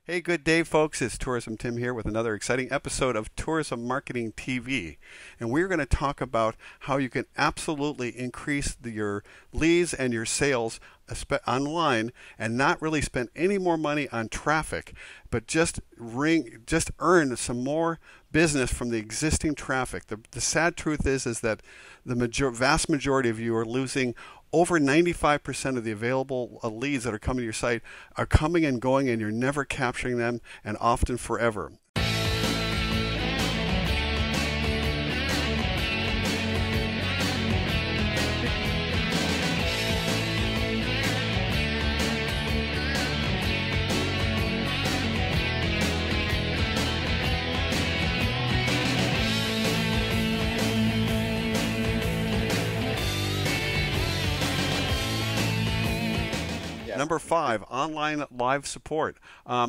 Hey, good day, folks. It's Tourism Tim here with another exciting episode of Tourism Marketing TV. And we're going to talk about how you can absolutely increase your leads and your sales online and not really spend any more money on traffic, but just earn some more business from the existing traffic. The sad truth is that the vast majority of you are losing over 95% of the available leads that are coming to your site are coming and going, and you're never capturing them, and often forever. Number 5, online live support.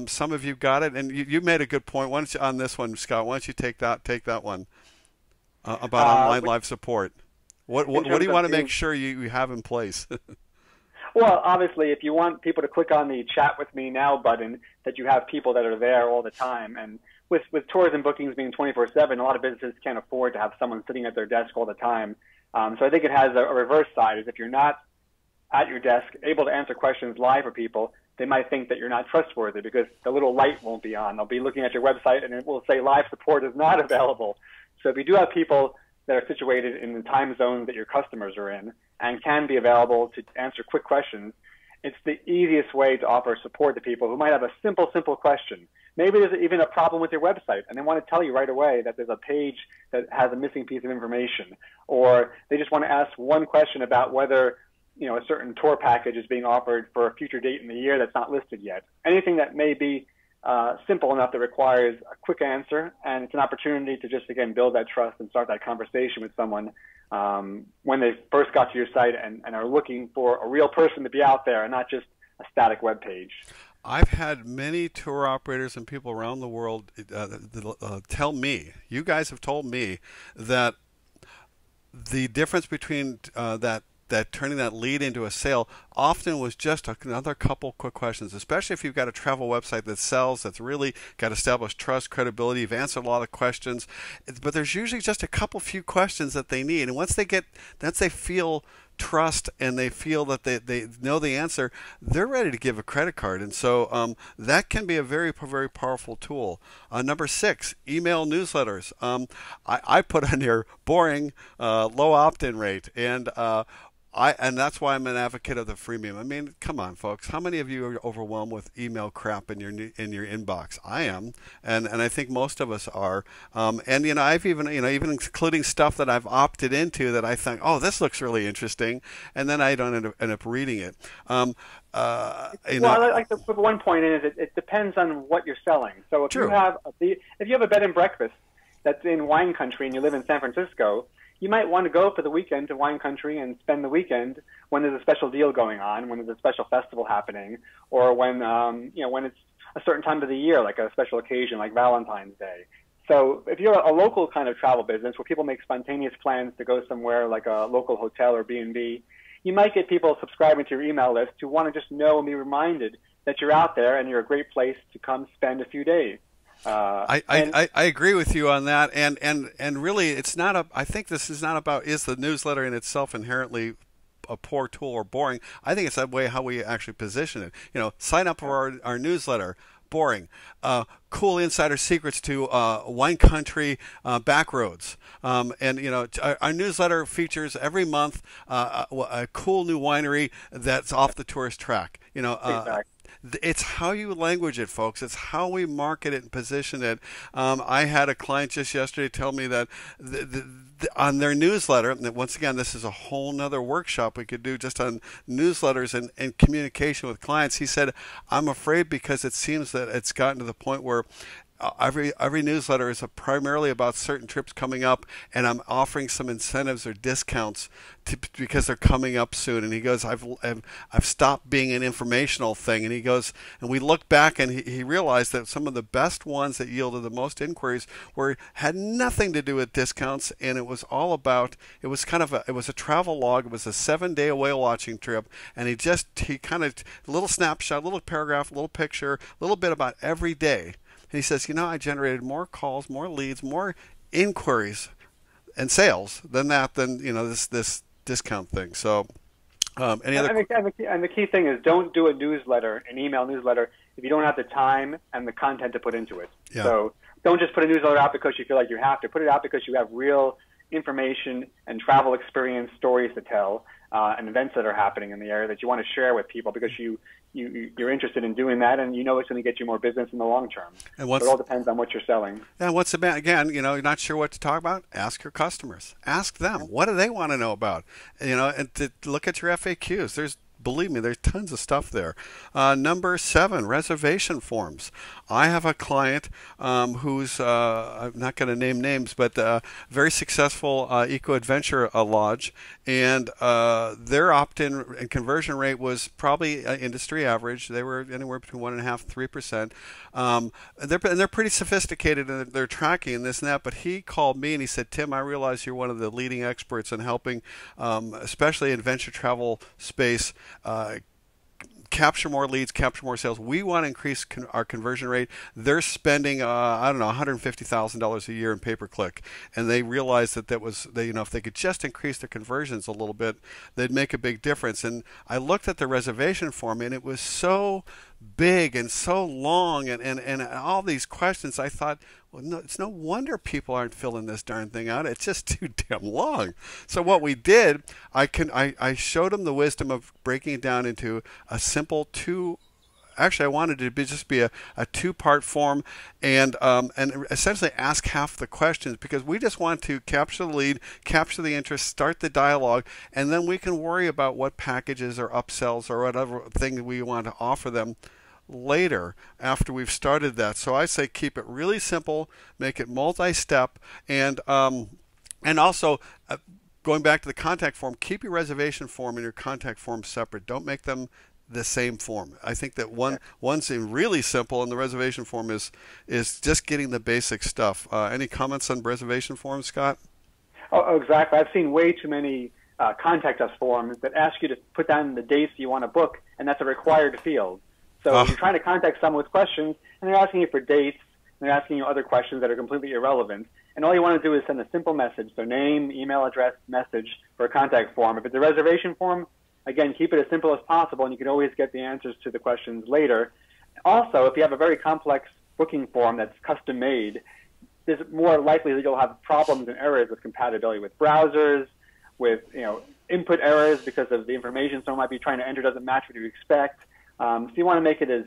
Some of you got it, and you made a good point. Why don't you, on this one, Scott? Why don't you take that one about online live support? What do you want to make sure you have in place? Well, obviously, if you want people to click on the chat with me now button, that you have people that are there all the time. And with tours and bookings being 24/7, a lot of businesses can't afford to have someone sitting at their desk all the time. So I think it has a reverse side, is if you're not at your desk, able to answer questions live for people, they might think that you're not trustworthy because the little light won't be on. They'll be looking at your website and it will say live support is not available. So if you do have people that are situated in the time zones that your customers are in and can be available to answer quick questions, it's the easiest way to offer support to people who might have a simple question. Maybe there's even a problem with your website and they want to tell you right away that there's a page that has a missing piece of information, or they just want to ask one question about whether a certain tour package is being offered for a future date in the year that's not listed yet. Anything that may be simple enough that requires a quick answer, and it's an opportunity to just, again, build that trust and start that conversation with someone when they first got to your site and are looking for a real person to be out there and not just a static web page. I've had many tour operators and people around the world tell me, you guys have told me, that the difference between that turning that lead into a sale often was just another couple quick questions, especially if you've got a travel website that sells, that's really got established trust, credibility, you've answered a lot of questions, but there's usually just a few questions that they need. And once they feel trust and they feel that they know the answer, they're ready to give a credit card. And so that can be a very, very powerful tool. Number 6, email newsletters. I put on here boring, low opt-in rate, and that's why I'm an advocate of the freemium. I mean, come on, folks. How many of you are overwhelmed with email crap in your inbox? I am, and I think most of us are. And I've even including stuff that I've opted into that I think, oh, this looks really interesting, and then I don't end up reading it. Well, I like to put one point in is it depends on what you're selling. So if you have a bed and breakfast that's in wine country and you live in San Francisco, you might want to go for the weekend to wine country and spend the weekend when there's a special deal going on, when there's a special festival happening, or when when it's a certain time of the year, like a special occasion like Valentine's Day. So if you're a local kind of travel business where people make spontaneous plans to go somewhere like a local hotel or B&B, you might get people subscribing to your email list who want to just know and be reminded that you're out there and you're a great place to come spend a few days. I agree with you on that, and really, it's not I think this is not about, is the newsletter in itself inherently a poor tool or boring. I think it's that way how we actually position it. Sign up for our newsletter. Boring. Cool insider secrets to wine country back roads. And our newsletter features every month a cool new winery that's off the tourist track. Exactly. It's how you language it, folks. It's how we market it and position it. I had a client just yesterday tell me that on their newsletter, and once again, this is a whole nother workshop we could do just on newsletters and communication with clients. He said, I'm afraid because it seems that it's gotten to the point where every newsletter is primarily about certain trips coming up, and I'm offering some incentives or discounts because they're coming up soon. And he goes, I've stopped being an informational thing. And he goes, and we looked back, and he realized that some of the best ones that yielded the most inquiries had nothing to do with discounts, and it was all about, it was a travel log. It was a 7-day whale watching trip, and he kind of a little snapshot, a little paragraph, a little picture, a little bit about every day. And he says, I generated more calls, more leads, more inquiries and sales than this discount thing. So, any other? And the key thing is, don't do a newsletter, an email newsletter, if you don't have the time and the content to put into it. Yeah. So don't just put a newsletter out because you feel like you have to. Put it out because you have real information and travel experience stories to tell, and events that are happening in the area that you want to share with people because you're interested in doing that, and it's going to get you more business in the long term. And it all depends on what you're selling. And again, you're not sure what to talk about? Ask your customers. Ask them. What do they want to know about? And to look at your FAQs. Believe me, there's tons of stuff there. Number 7, reservation forms. I have a client who's, I'm not going to name names, but very successful eco-adventure lodge, and their opt-in and conversion rate was probably industry average. They were anywhere between 1.5% to 3%. They're pretty sophisticated in their tracking and this and that, but he called me and he said, Tim, I realize you're one of the leading experts in helping, especially in venture travel space, capture more leads, capture more sales. We want to increase our conversion rate. They're spending, $150,000 a year in pay-per-click, and they realized that was, if they could just increase their conversions a little bit, they'd make a big difference. And I looked at the reservation form, and it was so big and so long, and all these questions. I thought, well, no, it's no wonder people aren't filling this darn thing out. It's just too damn long. So what we did, I showed them the wisdom of breaking it down into a simple I wanted it to just be a 2-part form, and essentially ask half the questions, because we just want to capture the lead, capture the interest, start the dialogue, and then we can worry about what packages or upsells or whatever thing we want to offer them later after we've started that. So I say keep it really simple, make it multi-step, and also going back to the contact form, keep your reservation form and your contact form separate. Don't make them the same form. I think that one's really simple, and the reservation form is just getting the basic stuff. Any comments on reservation forms, Scott? Oh, exactly. I've seen way too many contact us forms that ask you to put down the dates you want to book, and that's a required field. So you're trying to contact someone with questions, and they're asking you for dates, and they're asking you other questions that are completely irrelevant. And all you want to do is send a simple message, so name, email address, message for a contact form. If it's a reservation form, again, keep it as simple as possible, and you can always get the answers to the questions later. Also, if you have a very complex booking form that's custom made, there's more likely that you'll have problems and errors with compatibility with browsers, with input errors because of the information someone might be trying to enter doesn't match what you expect. So you want to make it as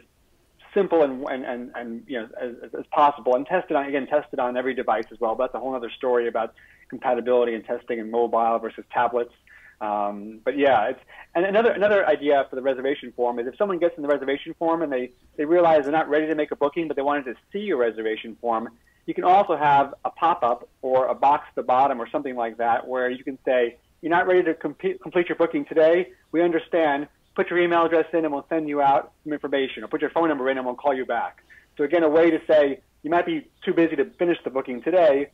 simple and as possible, and test it on every device as well. But that's a whole other story about compatibility and testing in mobile versus tablets. But yeah, and another idea for the reservation form is if someone gets in the reservation form and they realize they're not ready to make a booking, but they wanted to see your reservation form, you can also have a pop-up or a box at the bottom or something like that where you can say, you're not ready to complete your booking today. We understand. Put your email address in and we'll send you out some information, or put your phone number in and we'll call you back. So again, a way to say you might be too busy to finish the booking today.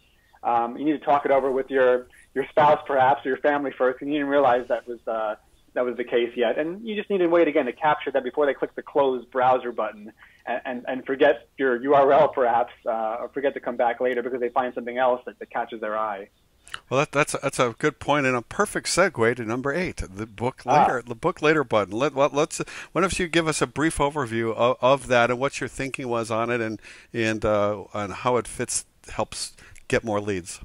You need to talk it over with your spouse perhaps, or your family first, and you didn't realize that was the case yet. And you just need to wait again to capture that before they click the close browser button and forget your URL perhaps, or forget to come back later because they find something else that catches their eye. Well, that's a good point and a perfect segue to number 8, the book later, the book later button. Why don't you give us a brief overview of that and what your thinking was on it, and how it helps get more leads.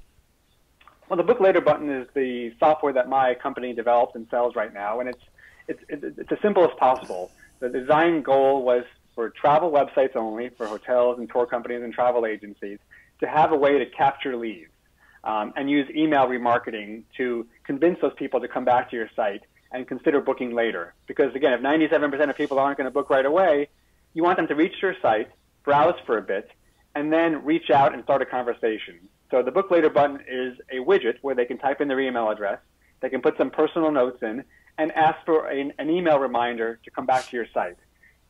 Well, the book later button is the software that my company develops and sells right now, and it's as simple as possible. The design goal was for travel websites only, for hotels and tour companies and travel agencies, to have a way to capture leads. And use email remarketing to convince those people to come back to your site and consider booking later. Because again, if 97% of people aren't going to book right away, you want them to reach your site, browse for a bit, and then reach out and start a conversation. So the book later button is a widget where they can type in their email address, they can put some personal notes in, and ask for an email reminder to come back to your site.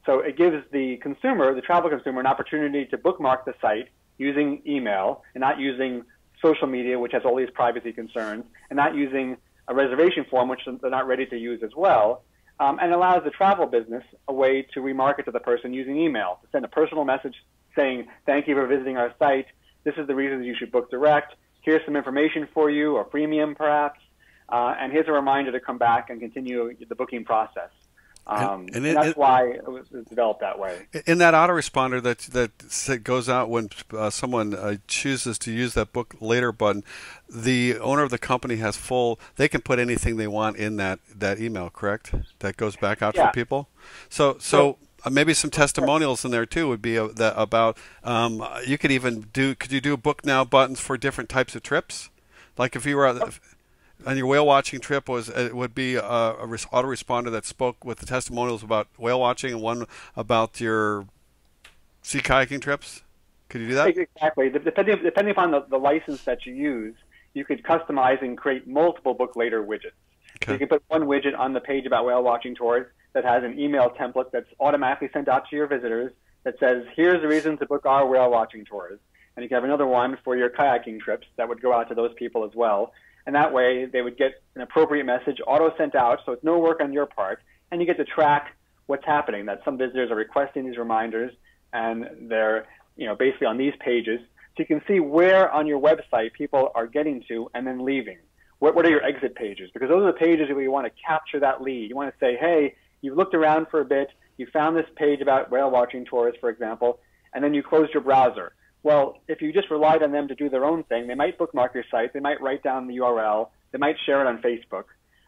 So it gives the consumer, the travel consumer, an opportunity to bookmark the site using email and not using social media, which has all these privacy concerns, and not using a reservation form, which they're not ready to use as well, and allows the travel business a way to remarket to the person using email, to send a personal message saying, thank you for visiting our site. This is the reasons you should book direct. Here's some information for you, or freemium perhaps, and here's a reminder to come back and continue the booking process. And that's why it was developed that way. In that autoresponder that goes out when someone chooses to use that book later button, the owner of the company has they can put anything they want in that email, correct? That goes back out for people. So maybe some testimonials in there too would be about you could even could you do book now buttons for different types of trips? Like if you were on your whale watching trip, it would be a autoresponder that spoke with the testimonials about whale watching and one about your sea kayaking trips. Could you do that? Exactly. Depending upon the license that you use, you could customize and create multiple book later widgets. Okay. So you can put one widget on the page about whale watching tours that has an email template that's automatically sent out to your visitors that says, here's the reason to book our whale watching tours. And you can have another one for your kayaking trips that would go out to those people as well. And that way they would get an appropriate message auto sent out, so it's no work on your part, and you get to track what's happening, that some visitors are requesting these reminders and they're basically on these pages. So you can see where on your website people are getting to and then leaving. What are your exit pages? Because those are the pages where you want to capture that lead. You want to say, hey, you've looked around for a bit, you found this page about whale watching tours, for example, and then you closed your browser. Well, if you just relied on them to do their own thing, they might bookmark your site, they might write down the URL, they might share it on Facebook.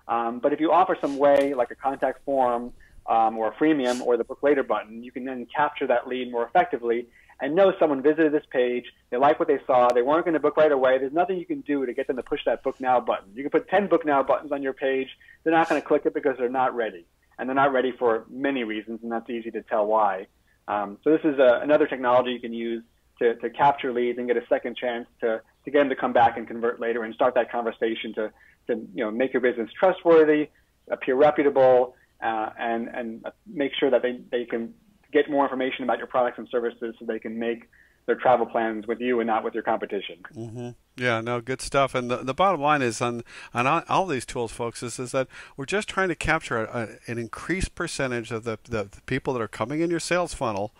But if you offer some way, like a contact form or a freemium or the book later button, you can then capture that lead more effectively and know someone visited this page, they like what they saw, they weren't going to book right away, there's nothing you can do to get them to push that book now button. You can put 10 book now buttons on your page, they're not going to click it because they're not ready. And they're not ready for many reasons, and that's easy to tell why. So this is another technology you can use to capture leads and get a second chance to get them to come back and convert later and start that conversation to make your business trustworthy, appear reputable, and make sure that they can get more information about your products and services so they can make their travel plans with you and not with your competition. Mm-hmm. Yeah, no, good stuff. And the bottom line is on all these tools, folks, is that we're just trying to capture an increased percentage of the people that are coming in your sales funnel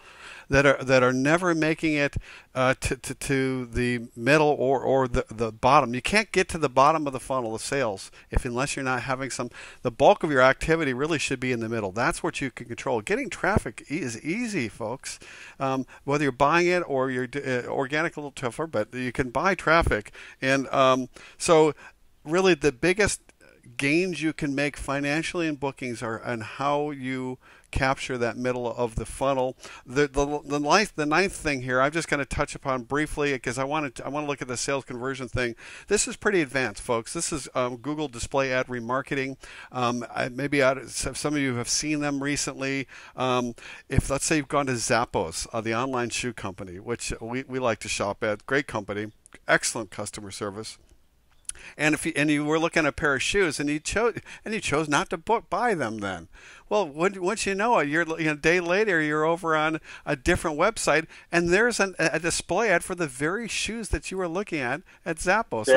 that are never making it to the middle or the bottom. You can't get to the bottom of the funnel of sales unless you're not having the bulk of your activity really should be in the middle. That's what you can control. Getting traffic is easy, folks. Whether you're buying it or you're organic, a little tougher, but you can buy traffic. And so really the biggest gains you can make financially in bookings are on how you capture that middle of the funnel. The ninth thing here, I'm just going to touch upon briefly because I want to look at the sales conversion thing. This is pretty advanced, folks. This is Google Display Ad Remarketing. Maybe some of you have seen them recently. If let's say you've gone to Zappos, the online shoe company, which we like to shop at, great company, excellent customer service. And if you were looking at a pair of shoes and you chose not to buy them, then well, once you know it, a day later you're over on a different website and there's a display ad for the very shoes that you were looking at Zappos.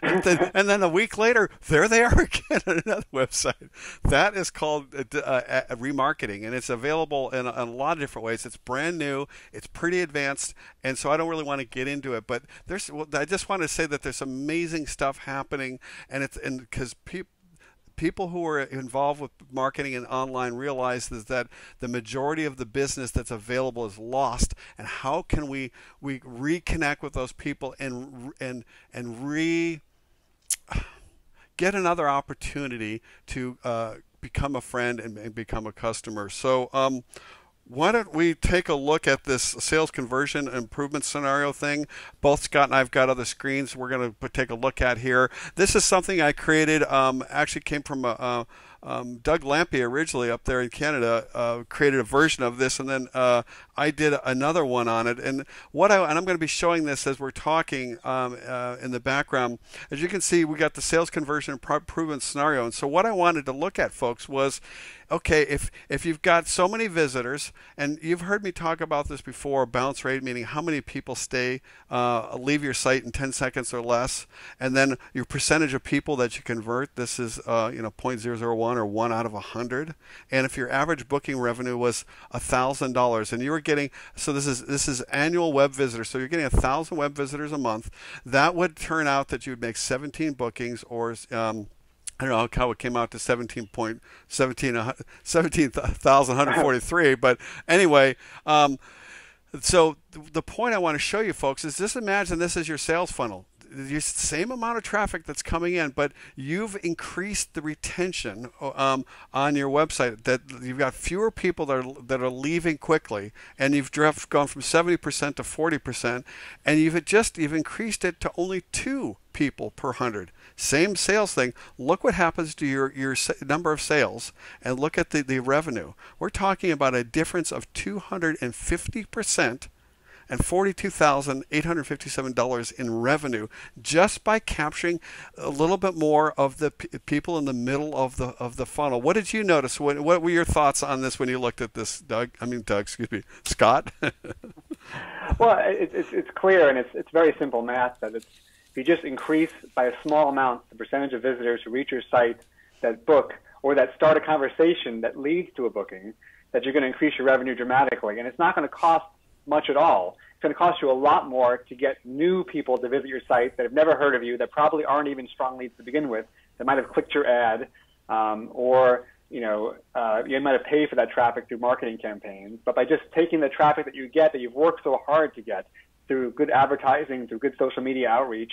And then a week later, there they are again on another website. That is called remarketing, and it's available in a lot of different ways. It's brand new, it's pretty advanced, and so I don't really want to get into it. But I just want to say that there's amazing stuff happening, and because people who are involved with marketing and online realize that the majority of the business that's available is lost, and how can we reconnect with those people and get another opportunity to become a friend and become a customer. So why don't we take a look at this sales conversion improvement scenario thing? Both Scott and I've got other screens we're going to take a look at here. This is something I created, actually came from Doug Lampy originally up there in Canada created a version of this, and then I did another one on it. And I'm going to be showing this as we're talking in the background. As you can see, we got the sales conversion improvement scenario. And so what I wanted to look at, folks, was, okay, if you've got so many visitors, and you've heard me talk about this before, bounce rate, meaning how many people leave your site in 10 seconds or less, and then your percentage of people that you convert. This is 0.001 or 1 out of 100. And if your average booking revenue was $1,000, and you were getting, so this is annual web visitors, so you're getting 1,000 web visitors a month, that would turn out that you would make 17 bookings, or I don't know how it came out to 17,143, but anyway, so the point I want to show you, folks, is just imagine this is your sales funnel. The same amount of traffic that's coming in, but you've increased the retention on your website. That you've got fewer people that are leaving quickly, and you've gone from 70% to 40%, and you've increased it to only 2 people per 100. Same sales thing. Look what happens to your number of sales, and look at the revenue. We're talking about a difference of 250%. And $42,857 in revenue just by capturing a little bit more of the people in the middle of the funnel. What did you notice? What were your thoughts on this when you looked at this, Doug? Excuse me, Scott. Well, it's clear, and it's very simple math that if you just increase by a small amount the percentage of visitors who reach your site that book or that start a conversation that leads to a booking, that you're going to increase your revenue dramatically, and it's not going to cost much at all. It's going to cost you a lot more to get new people to visit your site that have never heard of you, that probably aren't even strong leads to begin with, that might have clicked your ad, or you might have paid for that traffic through marketing campaigns. But by just taking the traffic that you get, that you've worked so hard to get through good advertising, through good social media outreach,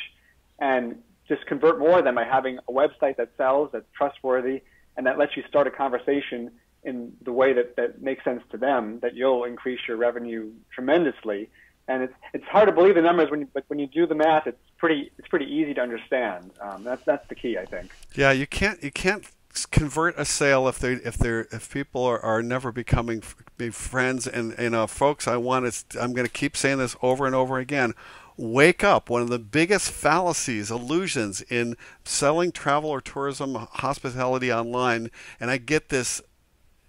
and just convert more of them by having a website that sells, that's trustworthy, and that lets you start a conversation in the way that makes sense to them, that you'll increase your revenue tremendously. And it's hard to believe the numbers but when you do the math, it's pretty easy to understand. That's the key, I think. Yeah, you can't convert a sale if people are never becoming friends. And folks, I'm going to keep saying this over and over again. Wake up. One of the biggest fallacies, illusions in selling travel or tourism, hospitality online, and I get this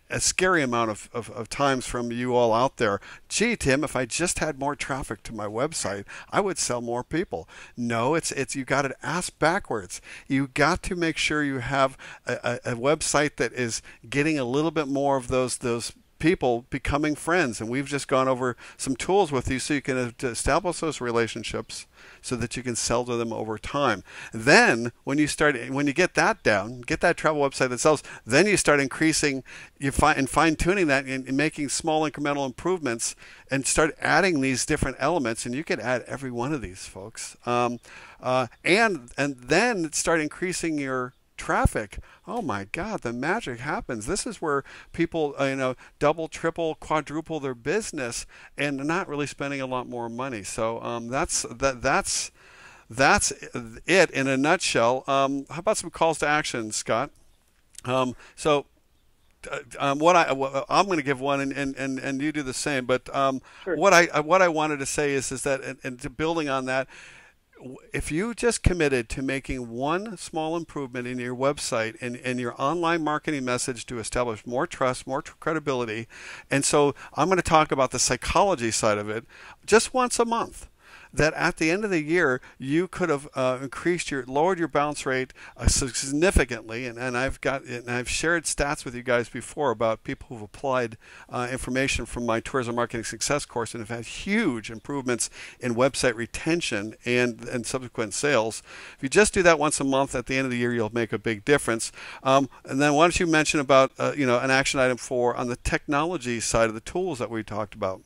a scary amount of times from you all out there. Gee, Tim, if I just had more traffic to my website, I would sell more people. No, it's you got to ask backwards. You got to make sure you have a website that is getting a little bit more of those people becoming friends, and we've just gone over some tools with you so you can establish those relationships so that you can sell to them over time. Then when you get that down, get that travel website that sells, then you start increasing and fine-tuning that and making small incremental improvements and start adding these different elements, and you can add every one of these, folks, and then start increasing your traffic. Oh my God, the magic happens. This is where people double, triple, quadruple their business and not really spending a lot more money. So that's it in a nutshell. How about some calls to action, Scott? What I'm going to give one, and you do the same. But Sure. what I wanted to say is that, and building on that, if you just committed to making one small improvement in your website and your online marketing message to establish more trust, more credibility, and so I'm going to talk about the psychology side of it just once a month, that at the end of the year you could have lowered your bounce rate significantly, and I've shared stats with you guys before about people who've applied information from my tourism marketing success course and have had huge improvements in website retention and subsequent sales. If you just do that once a month, at the end of the year you'll make a big difference. And then why don't you mention about an action item on the technology side of the tools that we talked about?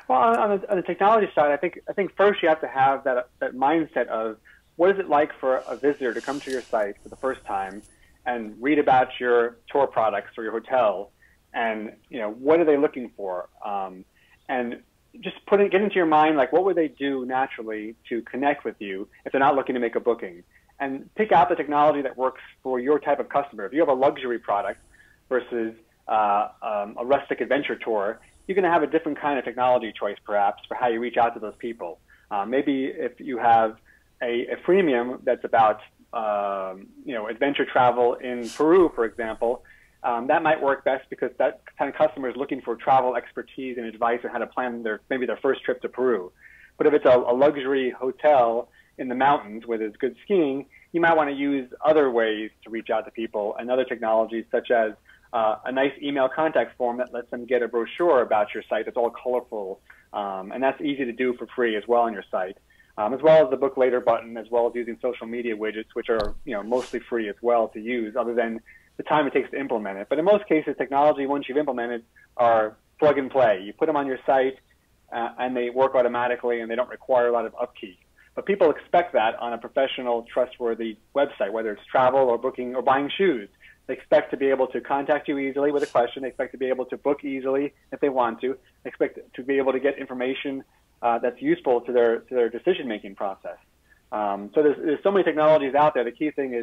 Well, on the technology side, I think first you have to have that mindset of what is it like for a visitor to come to your site for the first time and read about your tour products or your hotel, and what are they looking for, and just get into your mind, like, what would they do naturally to connect with you if they're not looking to make a booking, and pick out the technology that works for your type of customer. If you have a luxury product versus a rustic adventure tour, you're going to have a different kind of technology choice, perhaps, for how you reach out to those people. Maybe if you have a freemium that's about adventure travel in Peru, for example, that might work best because that kind of customer is looking for travel expertise and advice on how to plan maybe their first trip to Peru. But if it's a luxury hotel in the mountains where there's good skiing, you might want to use other ways to reach out to people and other technologies, such as a nice email contact form that lets them get a brochure about your site that's all colorful, and that's easy to do for free as well on your site, as well as the book later button, as well as using social media widgets, which are mostly free as well to use, other than the time it takes to implement it. But in most cases, technology, once you've implemented, are plug and play. You put them on your site, and they work automatically, and they don't require a lot of upkeep. But people expect that on a professional, trustworthy website, whether it's travel or booking or buying shoes. They expect to be able to contact you easily with a question. They expect to be able to book easily if they want to. They expect to be able to get information that's useful to their decision-making process. So there's so many technologies out there. The key thing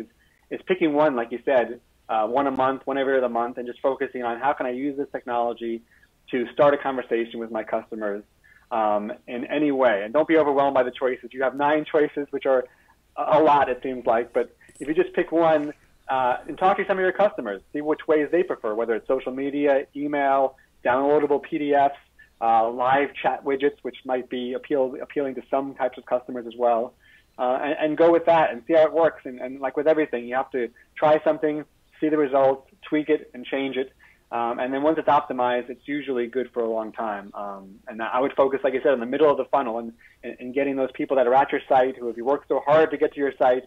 is picking one, like you said, one a month, one every other month, and just focusing on how can I use this technology to start a conversation with my customers in any way. And don't be overwhelmed by the choices. You have 9 choices, which are a lot, it seems like. But if you just pick one and talk to some of your customers, see which ways they prefer, whether it's social media, email, downloadable PDFs, live chat widgets, which might be appealing to some types of customers as well, and go with that and see how it works. And like with everything, you have to try something, see the results, tweak it, and change it. And then once it's optimized, it's usually good for a long time. And I would focus, like I said, in the middle of the funnel and getting those people that are at your site, who, if you work so hard to get to your site,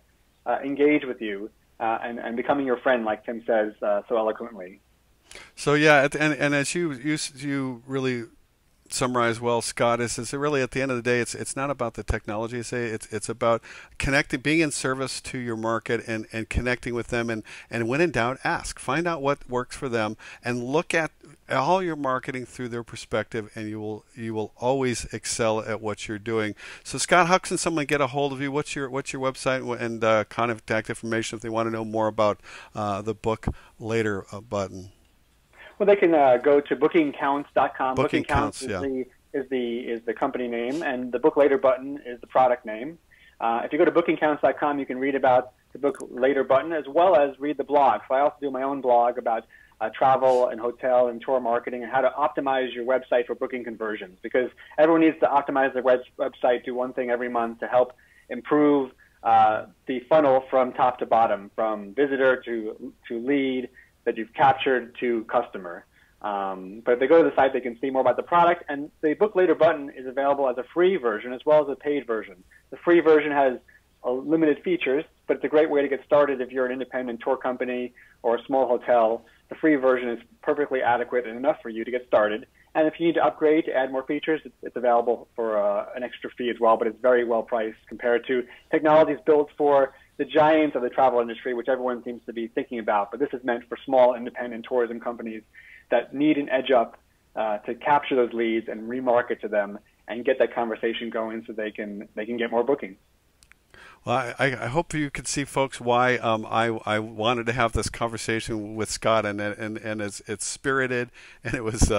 engage with you and becoming your friend, like Tim says so eloquently. So yeah, and as you really summarize well, Scott, is really at the end of the day, it's not about the technology. It's about connecting, being in service to your market and connecting with them, and when in doubt, find out what works for them, and look at all your marketing through their perspective, and you will always excel at what you're doing. So Scott, how can someone get a hold of you? What's your website and contact information if they want to know more about the book later button? Well, they can go to bookingcounts.com. Booking Counts, is the company name, and the Book Later button is the product name. If you go to bookingcounts.com, you can read about the Book Later button as well as read the blog. So I also do my own blog about travel and hotel and tour marketing and how to optimize your website for booking conversions, because everyone needs to optimize their website, do one thing every month to help improve the funnel from top to bottom, from visitor to lead that you've captured to customer. But if they go to the site, they can see more about the product. And the Book Later button is available as a free version as well as a paid version. The free version has limited features, but it's a great way to get started if you're an independent tour company or a small hotel. The free version is perfectly adequate and enough for you to get started. And if you need to upgrade to add more features, it's available for an extra fee as well, but it's very well priced compared to technologies built for the giants of the travel industry, which everyone seems to be thinking about. But this is meant for small independent tourism companies that need an edge up to capture those leads and remarket to them and get that conversation going so they can get more bookings. Well, I hope you could see, folks, why I wanted to have this conversation with Scott, and it's spirited, and it was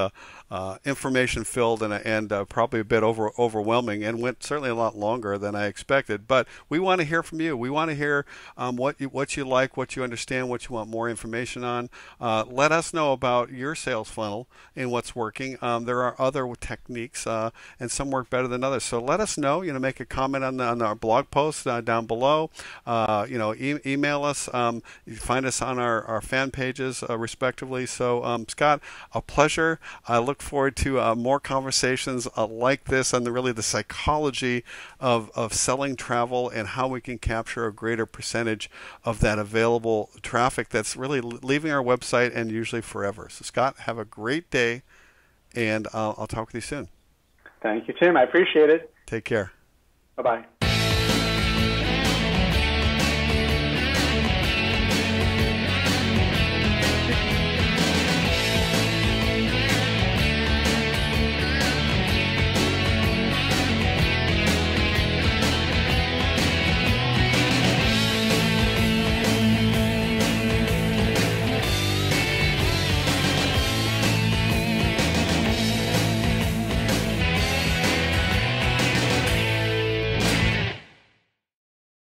information filled, and probably a bit overwhelming, and went certainly a lot longer than I expected. But we want to hear from you. We want to hear what you like, what you understand, what you want more information on. Let us know about your sales funnel and what's working. There are other techniques, and some work better than others. So let us know. Make a comment on our blog post down below. Email us. You find us on our fan pages, respectively. So, Scott, a pleasure. I look forward to more conversations like this on the psychology of selling travel and how we can capture a greater percentage of that available traffic that's really leaving our website and usually forever. So, Scott, have a great day, and I'll talk with you soon. Thank you, Tim. I appreciate it. Take care. Bye-bye.